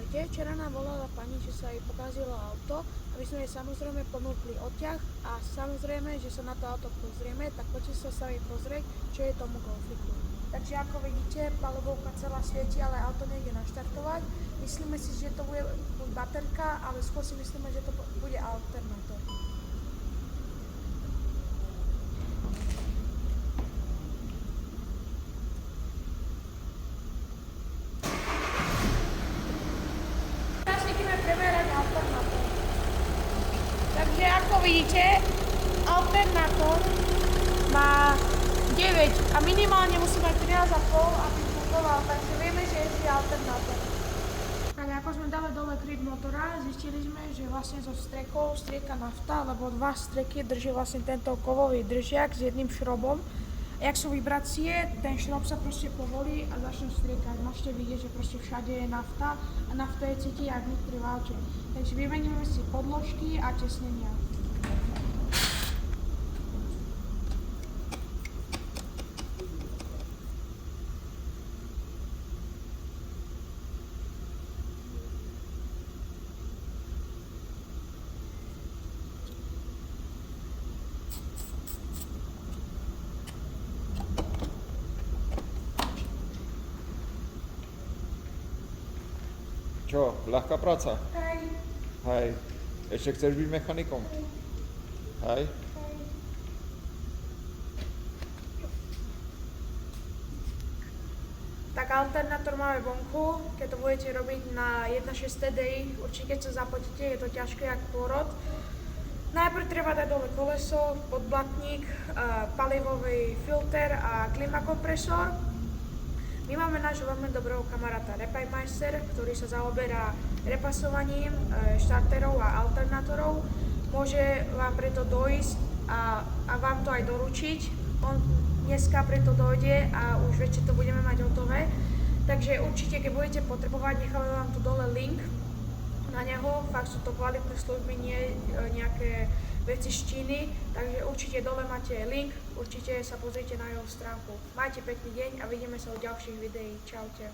Ahojte, včera nám volala pani, že sa jej pokazilo auto a my sme jej samozrejme ponúkli odťah a samozrejme, že sa na to auto pozrieme, tak poďte sa sami pozrieť, čo je tomu Golfiku. Takže ako vidíte, palubovka celá svieti, ale auto nejde naštartovať. Myslíme si, že to bude baterka, ale skôr si myslíme, že to bude alternátor. Teraz ideme premerať alternátor. Takže ako vidíte, alternátor má 9 a minimálne musí mať 13,5, aby fungoval, takže vieme, že je alternátor. Tak ako sme dali dole kryt motora, zistili sme, že vlastne zo strekov strieka nafta, lebo dva streky drží vlastne tento kovový držiak s jedným šrobom. Jak sú vibrácie, ten šrob sa proste povolí a začne striekať. Môžete vidieť, že proste všade je nafta a nafta je cíti aj vnútri v aute. Takže vymeníme si podložky a tesnenia. Čo, ľahká práca? Hej. Hej. Ešte chceš byť mechanikom? Hej. Tak alternátor máme vonku, keď to budete robiť na 1.6 TDI, určite keď sa zapotíte, je to ťažké jak pôrod. Najprv treba dať dole koleso, podblatník, palivový filter a klimakompresor. My máme nášho veľmi dobrého kamaráta Repajmeister, ktorý sa zaoberá repasovaním štarterov a alternátorov. Môže vám preto dojsť a vám to aj doručiť. On dneska preto dojde a už večer to budeme mať hotové. Takže určite, keď budete potrebovať, necháme vám tu dole link na neho. Fakt sú to kvalitné služby, nie nejaké veci z Číny, takže určite dole máte link, určite sa pozrite na jeho stránku. Majte pekný deň a vidíme sa u ďalších videí. Čaute.